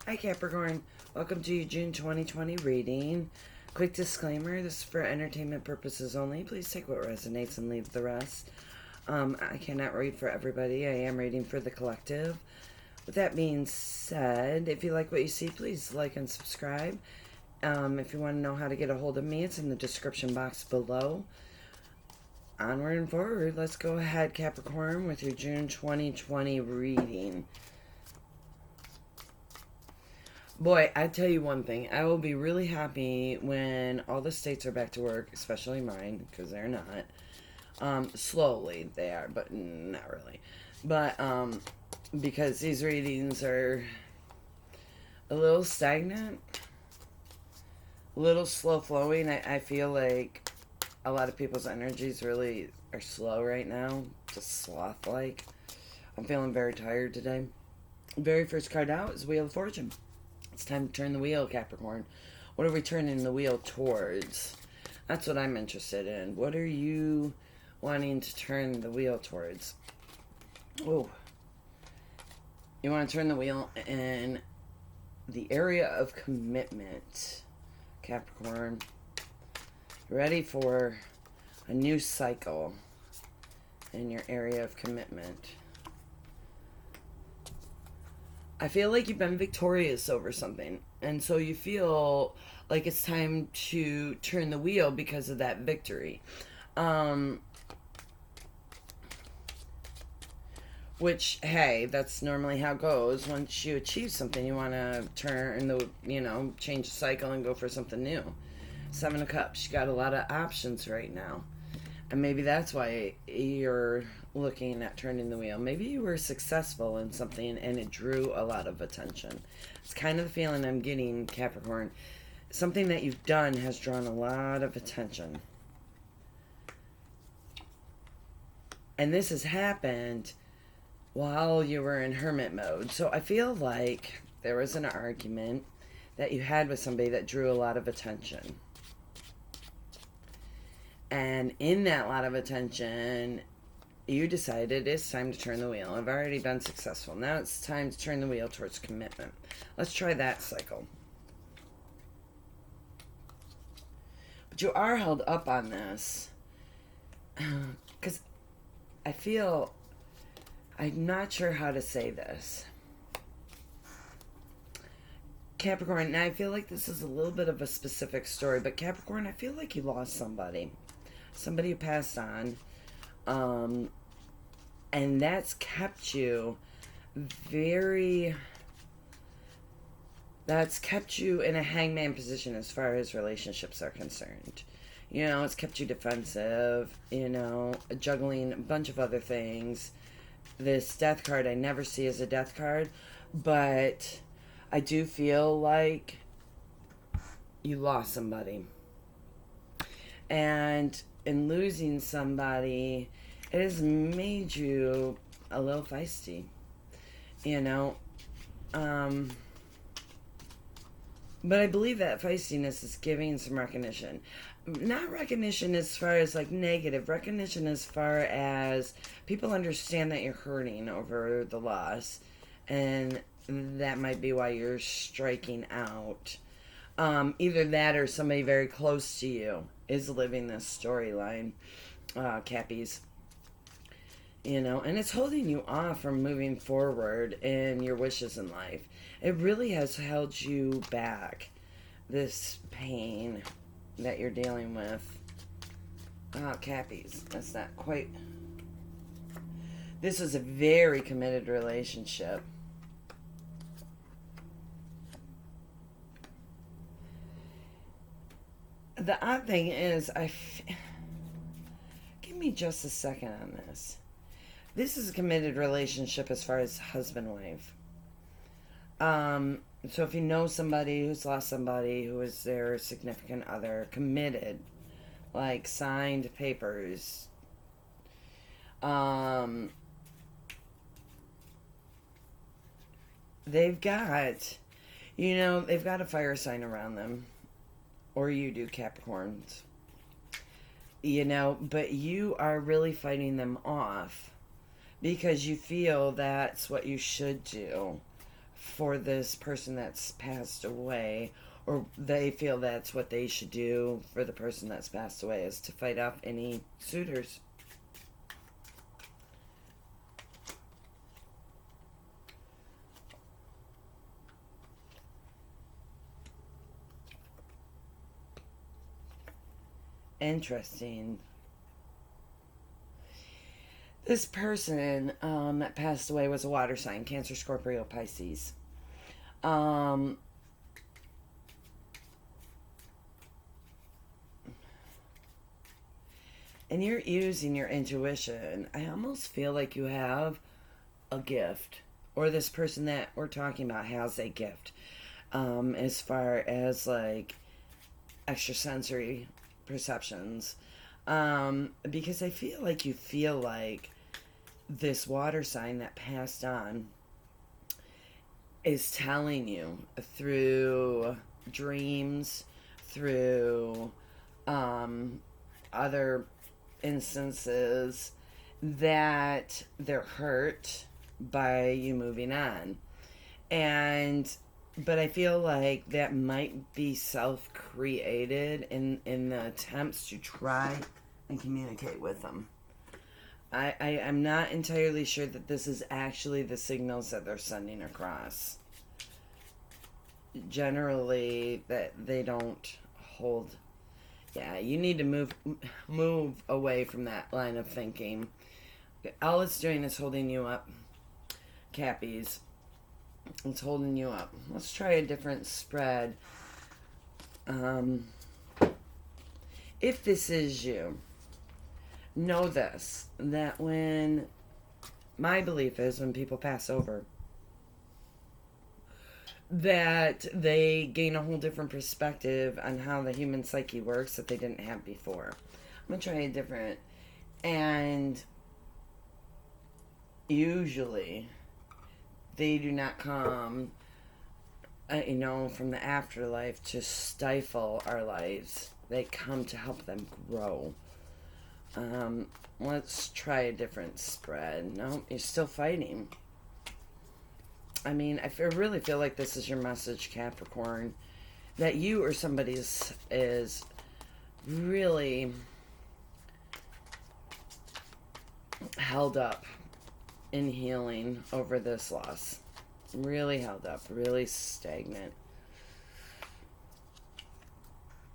Hi Capricorn, welcome to your June 2020 reading. Quick disclaimer, this is for entertainment purposes only. Please take what resonates and leave the rest. I cannot read for everybody. I am reading for the collective. With that being said, if you like what you see, please like and subscribe. If you want to know how to get a hold of me, it's in the description box below. Onward and forward. Let's go ahead, Capricorn, with your June 2020 reading. Boy, I tell you one thing. I will be really happy when all the states are back to work, especially mine, because they're not. Slowly they are, but not really. But, because these readings are a little stagnant, a little slow flowing. I feel like a lot of people's energies really are slow right now, just sloth-like. I'm feeling very tired today. Very first card out is Wheel of Fortune. It's time to turn the wheel, Capricorn. What are we turning the wheel towards? That's what I'm interested in. What are you wanting to turn the wheel towards? Oh. You want to turn the wheel in the area of commitment, Capricorn. Ready for a new cycle in your area of commitment. I feel like you've been victorious over something, and so you feel like it's time to turn the wheel because of that victory. Which, hey, that's normally how it goes. Once you achieve something, you want to turn the, change the cycle and go for something new. Seven of Cups, you got a lot of options right now. And maybe that's why you're looking at turning the wheel. Maybe you were successful in something and it drew a lot of attention. It's kind of the feeling I'm getting, Capricorn. Something that you've done has drawn a lot of attention. And this has happened while you were in hermit mode. So I feel like there was an argument that you had with somebody that drew a lot of attention. And in that lot of attention, you decided it's time to turn the wheel. I've already been successful. Now it's time to turn the wheel towards commitment. Let's try that cycle. But you are held up on this. Because I feel... I'm not sure how to say this. Capricorn, now I feel like this is a little bit of a specific story, but Capricorn, I feel like you lost somebody. Somebody who passed on. And that's kept you that's kept you in a hangman position as far as relationships are concerned. It's kept you defensive, juggling a bunch of other things. This death card I never see as a death card, but I do feel like you lost somebody. And in losing somebody, it has made you a little feisty, but I believe that feistiness is giving some recognition. Not recognition as far as like negative, recognition as far as people understand that you're hurting over the loss, and that might be why you're striking out. Either that or somebody very close to you is living this storyline, Cappies. And it's holding you off from moving forward in your wishes in life. It really has held you back, this pain that you're dealing with. Cappies, that's not quite... This is a very committed relationship. The odd thing is, give me just a second on this. This is a committed relationship as far as husband-wife. So if you know somebody who's lost somebody who is their significant other, committed, like signed papers, they've got a fire sign around them. Or you do, Capricorns. But you are really fighting them off because you feel that's what you should do for this person that's passed away, or they feel that's what they should do for the person that's passed away, is to fight off any suitors. Interesting. This person that passed away was a water sign, Cancer, Scorpio, Pisces. Um, and you're using your intuition. I almost feel like you have a gift, or this person that we're talking about has a gift, as far as like extrasensory perceptions. Because I feel like you feel like this water sign that passed on is telling you through dreams, through other instances, that they're hurt by you moving on. But I feel like that might be self-created in the attempts to try and communicate with them. I'm not entirely sure that this is actually the signals that they're sending across. Generally, that they don't hold. Yeah, you need to move away from that line of thinking. All it's doing is holding you up, Cappies. It's holding you up. Let's try a different spread. If this is you, know this, that when, my belief is when people pass over, that they gain a whole different perspective on how the human psyche works that they didn't have before. I'm going to try a different, and usually they do not come, from the afterlife to stifle our lives. They come to help them grow. Let's try a different spread. No, you're still fighting. I mean, really feel like this is your message, Capricorn, that you or somebody is really held up in healing over this loss. Really held up, really stagnant.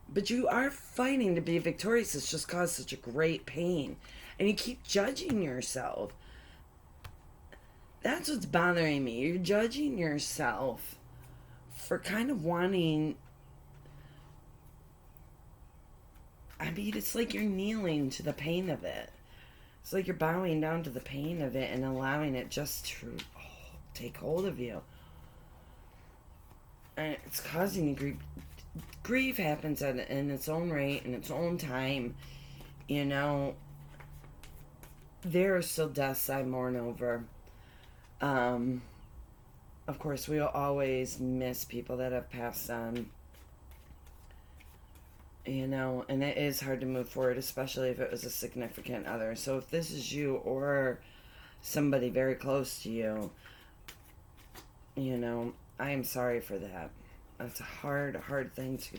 But you are fighting to be victorious. It's just caused such a great pain. And you keep judging yourself. That's what's bothering me. You're judging yourself for kind of wanting... I mean, it's like you're kneeling to the pain of it. It's like you're bowing down to the pain of it and allowing it just to take hold of you. And it's causing you grief. Grief happens in its own rate, in its own time. There are still deaths I mourn over. Of course, we'll always miss people that have passed on. And it is hard to move forward, especially if it was a significant other. So if this is you or somebody very close to you, I am sorry for that. That's a hard thing to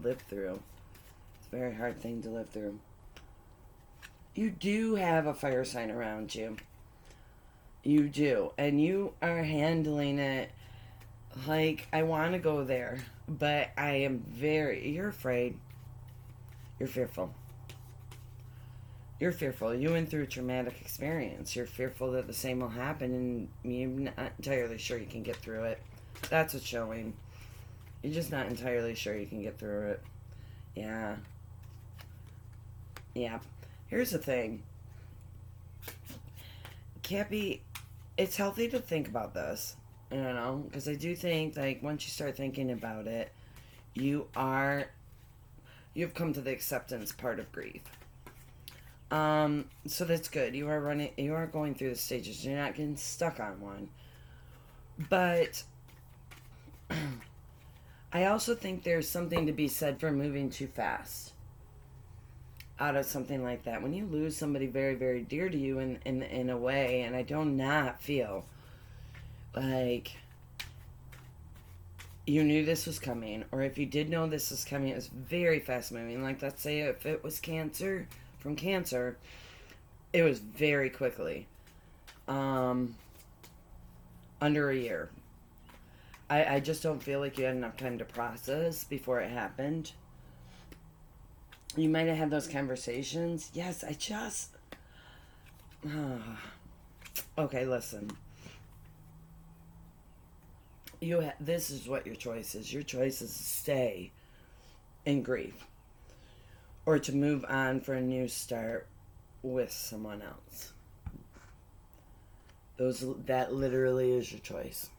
live through. It's a very hard thing to live through. You do have a fire sign around you. You do. And you are handling it like, I want to go there, but you're afraid. You're fearful. You're fearful. You went through a traumatic experience. You're fearful that the same will happen, and you're not entirely sure you can get through it. That's what's showing. You're just not entirely sure you can get through it. Yeah. Here's the thing. Cappy, it's healthy to think about this. Because I do think, like, once you start thinking about it, you've come to the acceptance part of grief. So that's good. You are going through the stages. You're not getting stuck on one. But I also think there's something to be said for moving too fast out of something like that. When you lose somebody very, very dear to you in a way, and I do not feel like you knew this was coming, or if you did know this was coming, it was very fast moving. Like, let's say if it was cancer, from cancer, it was very quickly. Under a year. I just don't feel like you had enough time to process before it happened. You might have had those conversations. Yes, I just. Okay, listen. This is what your choice is. Your choice is to stay in grief or to move on for a new start with someone else. That literally is your choice.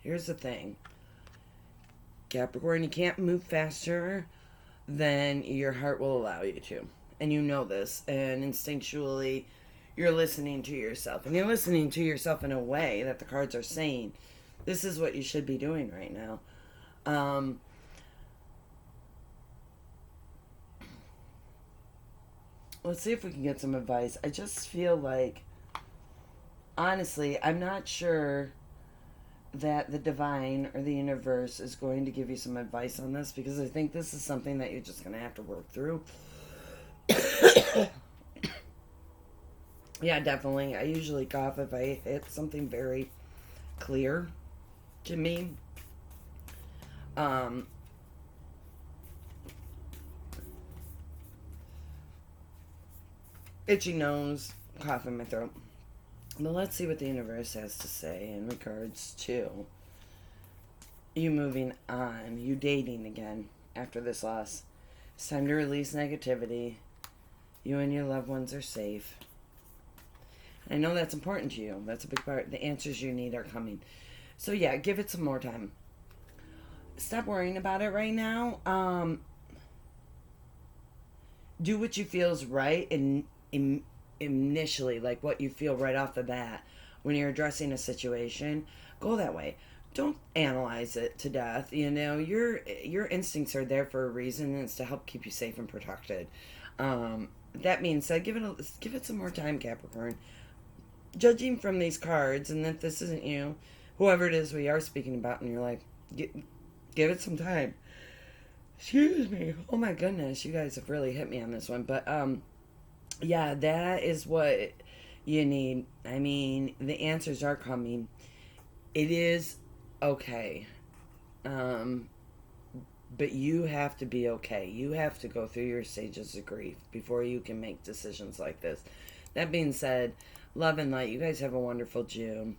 Here's the thing, Capricorn, you can't move faster than your heart will allow you to. And you know this. And instinctually, you're listening to yourself. And you're listening to yourself in a way that the cards are saying, this is what you should be doing right now. Let's see if we can get some advice. I just feel like, honestly, I'm not sure that the divine or the universe is going to give you some advice on this, because I think this is something that you're just going to have to work through. Yeah, definitely. I usually cough if I hit something very clear to me. Itchy nose, cough in my throat. But let's see what the universe has to say in regards to you moving on, you dating again after this loss. It's time to release negativity. You and your loved ones are safe. I know that's important to you. That's a big part. The answers you need are coming. So yeah, give it some more time. Stop worrying about it right now. Do what you feel is right and initially, like what you feel right off the bat when you're addressing a situation. Go that way. Don't analyze it to death. You know, your instincts are there for a reason, and it's to help keep you safe and protected. That being said, give it some more time, Capricorn. Judging from these cards, and that this isn't you, whoever it is we are speaking about in your life, give it some time. Excuse me. Oh my goodness, you guys have really hit me on this one. But yeah, that is what you need. I mean, the answers are coming. It is okay. But you have to be okay. You have to go through your stages of grief before you can make decisions like this. That being said, love and light. You guys have a wonderful June.